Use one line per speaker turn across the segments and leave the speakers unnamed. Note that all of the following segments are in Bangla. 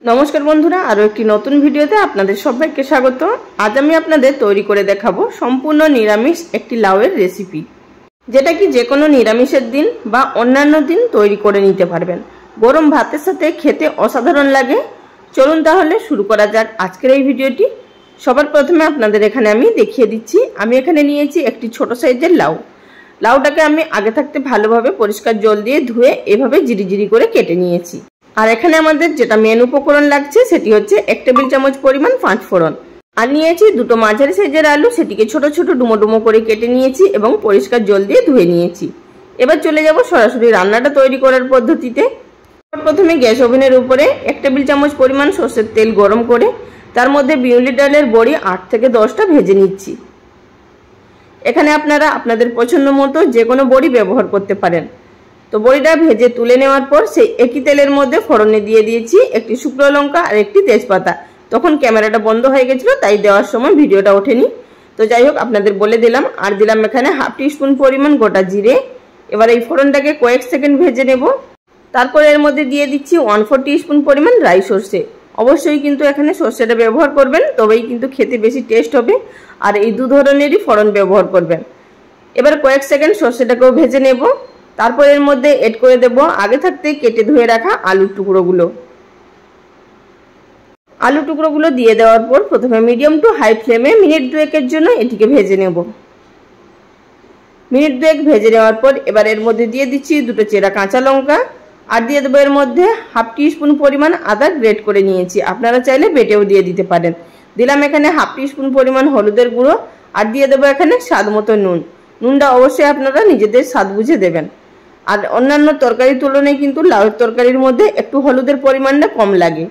नमस्कार बंधुरा आरो एक नतून भिडियोते आपनादेर सबाइके स्वागत। आज आमी आपनादेर तैरी करे देखाबो सम्पूर्ण निरामिष एकटी लाउएर रेसिपि, जेटा कि जे कोनो निरामिषेर दिन बा अन्यान्य दिन तैरी करे निते पारबेन। गरम भातेर साथे खेते असाधारण लागे। चलुन ताहले शुरू करा जाक आजकेर एई भिडियोटी। सबार प्रथमे आपनादेर एखाने आमी देखिए दिচ্ছি। आमी एखाने नियेछि एकटी छोटो साइजेर लाउ। लाउटाके आमी आगे थाकते भालोभाবে পরিষ্কার জল দিয়ে ধুয়ে এভাবে জিরিজিরি করে কেটে নিয়েছি। আর এখানে আমাদের যেটা মেন উপকরণ লাগছে সেটি হচ্ছে 1 টেবিল চামচ পরিমাণ পাঁচ ফোড়ন। আর নিয়েছি দুটো মাঝারি সাইজের আলু, সেটিকে ছোট ছোট ডুমো ডুমো করে কেটে নিয়েছি এবং পরিষ্কার জল দিয়ে ধুয়ে নিয়েছি। এবার চলে যাব সরাসরি রান্নাটা তৈরি করার পদ্ধতিতে। প্রথমে গ্যাস ওভেনের উপরে 1 টেবিল চামচ পরিমাণ সরষের তেল গরম করে তার মধ্যে বিউলি ডালের বড়ি 8 থেকে 10টা ভেজে নিচ্ছি। এখানে আপনারা আপনাদের পছন্দ মতো যে কোনো বড়ি ব্যবহার করতে পারেন। তো বড়িটা ভেজে তুলে নেওয়ার পর সেই একই তেলের মধ্যে ফোড়নে দিয়ে দিয়েছি একটি শুকনো লঙ্কা আর একটি তেজপাতা। তখন ক্যামেরাটা বন্ধ হয়ে গেছিল, তাই দেওয়ার সময় ভিডিওটা ওঠেনি। তো যাই হোক আপনাদের বলে দিলাম। আর দিলাম এখানে হাফ টিস্পুন পরিমাণ গোটা জিরে। এবার এই ফোড়নটাকে কয়েক সেকেন্ড ভেজে নেব। তারপর এর মধ্যে দিয়ে দিচ্ছি 1/4 টিস্পুন পরিমাণ রাই সরষে। অবশ্যই কিন্তু এখানে সরষেটা ব্যবহার করবেন, তবেই কিন্তু খেতে বেশি টেস্ট হবে। আর এই দু ধরনেরই ফোড়ন ব্যবহার করবেন। এবার কয়েক সেকেন্ড সরষেটাকেও ভেজে নেব। তারপর এর মধ্যে এড করে দেব আগে থাকতে কেটে ধুয়ে রাখা আলুর টুকরোগুলো। আলু টুকরোগুলো দিয়ে দেওয়ার পর প্রথমে মিডিয়াম টু হাই ফ্লেমে মিনিট দুয়েকের জন্য এটিকে ভেজে নেব। মিনিট দুয়েক ভেজে নেওয়ার পর এবার এর মধ্যে দিয়ে দিচ্ছি দুটো চেরা কাঁচা লঙ্কা। আর দিয়ে দেবো এর মধ্যে হাফ টিস্পুন পরিমাণ আদা গ্রেট করে নিয়েছি, আপনারা চাইলে বেটেও দিয়ে দিতে পারেন। দিলাম এখানে হাফ টিস্পুন পরিমাণ হলুদের গুঁড়ো। আর দিয়ে দেবো এখানে স্বাদ মতো নুন। নুনটা অবশ্যই আপনারা নিজেদের স্বাদ বুঝে দেবেন। আর অন্যান্য তরকারির তুলনায় কিন্তু লাউয়ের তরকারির মধ্যে একটু হলুদের পরিমাণটা কম লাগে।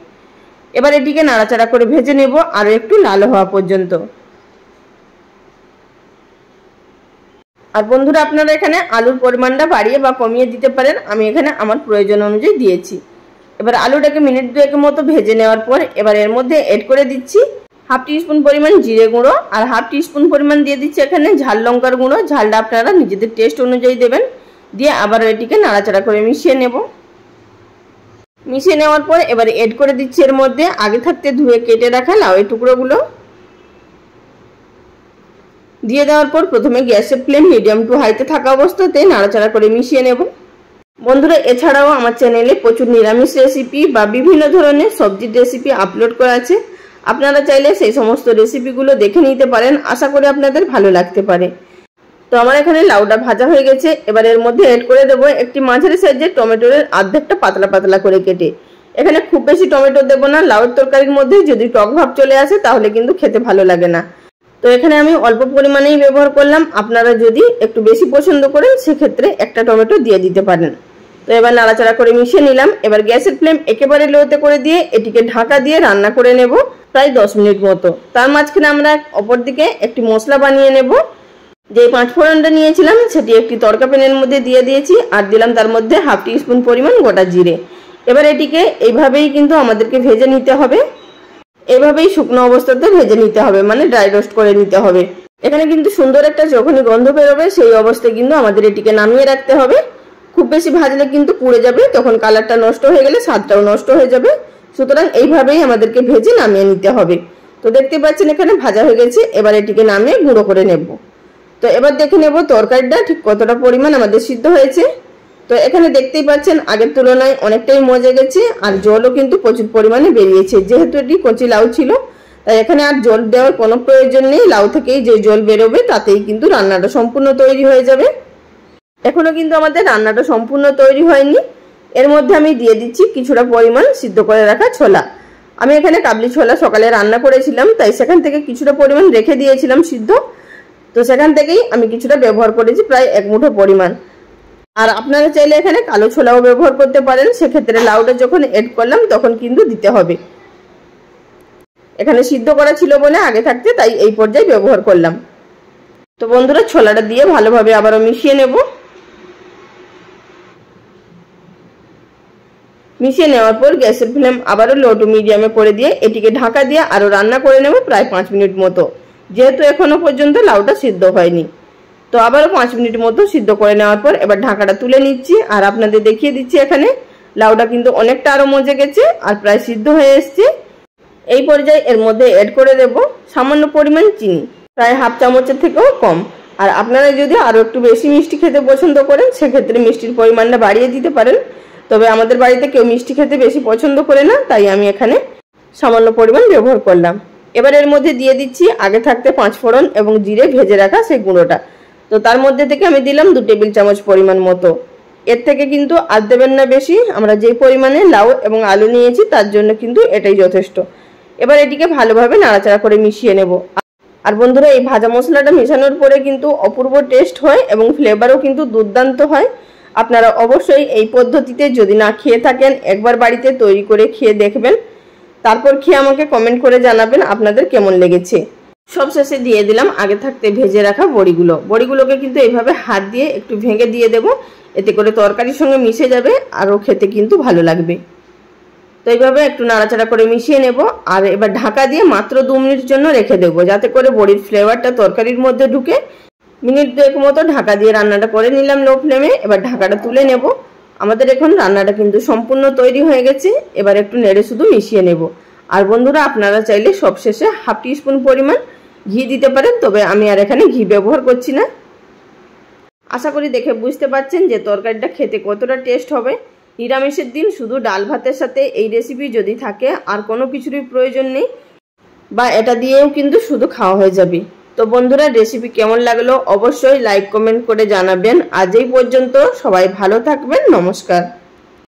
এবার এটিকে নাড়াচাড়া করে ভেজে নেব আরো একটু লাল হওয়া পর্যন্ত। আর বন্ধুরা আপনারা এখানে আলুর পরিমাণটা বাড়িয়ে বা কমিয়ে দিতে পারেন, আমি এখানে আমার প্রয়োজন অনুযায়ী দিয়েছি। এবার আলুটাকে মিনিট দুয়েকের মতো ভেজে নেওয়ার পর এবার এর মধ্যে এড করে দিচ্ছি হাফ টিস্পুন পরিমাণ জিরে গুঁড়ো আর হাফ টিস্পুন পরিমাণ দিয়ে দিচ্ছি এখানে ঝাল লঙ্কার গুঁড়ো। ঝালটা আপনারা নিজেদের টেস্ট অনুযায়ী দেবেন। দিয়ে আবার এটিকে নাড়াচাড়া করে মিশিয়ে নেব। মিশিয়ে নেওয়ার পর এবার এড করে দিচ্ছি এর মধ্যে আগে থাকতে ধুয়ে কেটে রাখা লাউয়ের টুকরোগুলো। দিয়ে দেওয়ার পর প্রথমে গ্যাসের ফ্লেম মিডিয়াম টু হাইতে থাকা অবস্থাতে নাড়াচাড়া করে মিশিয়ে নেব। বন্ধুরা এছাড়াও আমার চ্যানেলে প্রচুর নিরামিষ রেসিপি বা বিভিন্ন ধরনের সবজির রেসিপি আপলোড করা আছে, আপনারা চাইলে সেই সমস্ত রেসিপিগুলো দেখে নিতে পারেন। আশা করি আপনাদের ভালো লাগতে পারে। তো আমার এখানে লাউটা ভাজা হয়ে গেছে। এবার এর মধ্যে এড করে দেব একটি মাঝারি সাইজের টমেটোর অর্ধেকটা পাতলা পাতলা করে কেটে। এখানে খুব বেশি টমেটো দেব না, লাউয়ের তরকারির মধ্যে যদি টক ভাব চলে আসে তাহলে কিন্তু খেতে ভালো লাগে না। তো এখানে আমি অল্প পরিমাণেই ব্যবহার করলাম, আপনারা যদি একটু বেশি পছন্দ করেন সেক্ষেত্রে একটা টমেটো দিয়ে দিতে পারেন। তো এবার নাড়াচাড়া করে মিশিয়ে নিলাম। এবার গ্যাসের ফ্লেম একেবারে লোতে করে দিয়ে এটিকে ঢাকা দিয়ে রান্না করে নেব প্রায় 10 মিনিট মতো। তার মাঝখানে আমরা অপর দিকে একটি মশলা বানিয়ে নেব। যে পাঁচ ফোড়নটা নিয়েছিলাম সেটি একটি তড়কা প্যানের মধ্যে দিয়ে দিয়েছি। আর দিলাম তার মধ্যে হাফ টিস্পুন পরিমাণ গোটা জিরে। এবার এটিকে এইভাবেই কিন্তু আমাদেরকে ভেজে নিতে হবে। এভাবেই শুকনো অবস্থাতে ভেজে নিতে হবে, মানে ড্রাই রোস্ট করে নিতে হবে। এখানে কিন্তু সুন্দর একটা যখনই গন্ধ বেরোবে সেই অবস্থায় কিন্তু আমাদের এটিকে নামিয়ে রাখতে হবে। খুব বেশি ভাজলে কিন্তু পুড়ে যাবে, তখন কালারটা নষ্ট হয়ে গেলে স্বাদটাও নষ্ট হয়ে যাবে। সুতরাং এইভাবেই আমাদেরকে ভেজে নামিয়ে নিতে হবে। তো দেখতে পাচ্ছেন এখানে ভাজা হয়ে গেছে। এবার এটিকে নামিয়ে গুঁড়ো করে নেব। তো এবার দেখে নেব তরকারিটা ঠিক কতটা পরিমাণ আমাদের সিদ্ধ হয়েছে। তো এখানে দেখতেই পাচ্ছেন আগের তুলনায় অনেকটাই মজে গেছে। আর জলও কিন্তু প্রচুর পরিমাণে বেরিয়েছে, যেহেতু এটি কচি লাউ ছিল তাই এখানে আর জল দেওয়ার কোনো প্রয়োজন নেই। লাউ থেকেই যে জল বেরোবে তাতেই কিন্তু রান্নাটা সম্পূর্ণ তৈরি হয়ে যাবে। এখনো কিন্তু আমাদের রান্নাটা সম্পূর্ণ তৈরি হয়নি। এর মধ্যে আমি দিয়ে দিচ্ছি কিছুটা পরিমাণ সিদ্ধ করে রাখা ছোলা। আমি এখানে কাবলি ছোলা সকালে রান্না করেছিলাম, তাই সেখান থেকে কিছুটা পরিমাণ রেখে দিয়েছিলাম সিদ্ধ। তো সেখান থেকেই আমি কিছুটা ব্যবহার করেছি, প্রায় 1 মুঠো পরিমাণ। আর আপনারা চাইলে এখানে কালো ছোলাও ব্যবহার করতে পারেন, সেক্ষেত্রে লাউটা যখন এড করলাম তখন কিন্তু দিতে হবে। এখানে সিদ্ধ করা ছিল বলে আগে থাকতে তাই এই পর্যায়ে ব্যবহার করলাম। তো বন্ধুরা ছোলাটা দিয়ে ভালোভাবে আবারও মিশিয়ে নেব। মিশিয়ে নেওয়ার পর গ্যাসের ফ্লেম আবারও লো টু মিডিয়ামে করে দিয়ে এটিকে ঢাকা দিয়ে আরো রান্না করে নেব প্রায় 5 মিনিট মতো, যেহেতু এখনো পর্যন্ত লাউটা সিদ্ধ হয়নি। তো তো আবারও 5 মিনিট মতো সিদ্ধ করে নেওয়ার পর এবার ঢাকাটা তুলে নিচ্ছি আর আপনাদের দেখিয়ে দিচ্ছি এখানে লাউটা কিন্তু অনেকটা আরো মজে গেছে আর প্রায় সিদ্ধ হয়ে এসছে। এই পর্যায়ে এর মধ্যে অ্যাড করে দেব সামান্য পরিমাণ চিনি, প্রায় হাফ চামচের থেকেও কম। আর আপনারা যদি আরো একটু বেশি মিষ্টি খেতে পছন্দ করেন সেক্ষেত্রে মিষ্টির পরিমাণটা বাড়িয়ে দিতে পারেন। তবে আমাদের বাড়িতে কেউ মিষ্টি খেতে বেশি পছন্দ করে না, তাই আমি এখানে সামান্য পরিমাণ ব্যবহার করলাম। এবার এর মধ্যে দিয়ে দিচ্ছি আগে থাকতে 5 ফোড়ন এবং জিরে ভেজে রাখা সেই গুঁড়োটা। তো তার মধ্যে থেকে আমি দিলাম 2 টেবিল চামচ পরিমাণ মতো। এর থেকে কিন্তু আর দেবেন না বেশি, আমরা যে পরিমাণে লাউ এবং আলু নিয়েছি তার জন্য কিন্তু এটাই যথেষ্ট। এবার এটিকে ভালোভাবে নাড়াচাড়া করে মিশিয়ে নেব। আর বন্ধুরা, এই ভাজা মশলাটা মেশানোর পরে কিন্তু অপূর্ব টেস্ট হয় এবং ফ্লেভারও কিন্তু দুর্দান্ত হয়। আপনারা অবশ্যই এই পদ্ধতিতে যদি না খেয়ে থাকেন একবার বাড়িতে তৈরি করে খেয়ে দেখবেন, তারপর খেয়ে আমাকে কমেন্ট করে জানাবেন আপনাদের কেমন লেগেছে। সবশেষে দিয়ে দিলাম আগে থাকতে ভেজে রাখা বড়িগুলোকে কিন্তু এইভাবে হাত দিয়ে একটু ভেঙে দিয়ে দেব, এতে করে তরকারির সঙ্গে মিশে যাবে আরও খেতে কিন্তু ভালো লাগবে। তো এইভাবে একটু নাড়াচাড়া করে মিশিয়ে নেব। আর এবার ঢাকা দিয়ে মাত্র 2 মিনিট জন্য রেখে দেবো, যাতে করে বড়ির ফ্লেভারটা তরকারির মধ্যে ঢুকে। মিনিট 2 মতো ঢাকা দিয়ে রান্নাটা করে নিলাম লো ফ্লেমে। এবার ঢাকাটা তুলে নেব। আমাদের এখন রান্নাটা কিন্তু সম্পূর্ণ তৈরি হয়ে গেছে। এবার একটু নেড়ে শুধু মিশিয়ে নেব। আর বন্ধুরা, আপনারা চাইলে সবশেষে হাফ টিস্পুন পরিমাণ ঘি দিতে পারেন, তবে আমি আর এখানে ঘি ব্যবহার করছি না। আশা করি দেখে বুঝতে পারছেন যে তরকারিটা খেতে কতটা টেস্ট হবে। নিরামিষের দিন শুধু ডাল ভাতের সাথে এই রেসিপি যদি থাকে আর কোনো কিছুরই প্রয়োজন নেই, বা এটা দিয়েও কিন্তু শুধু খাওয়া হয়ে যাবে। তো বন্ধুরা, রেসিপি কেমন লাগলো অবশ্যই লাইক কমেন্ট করে জানাবেন। আজ এই পর্যন্ত, সবাই ভালো থাকবেন। নমস্কার।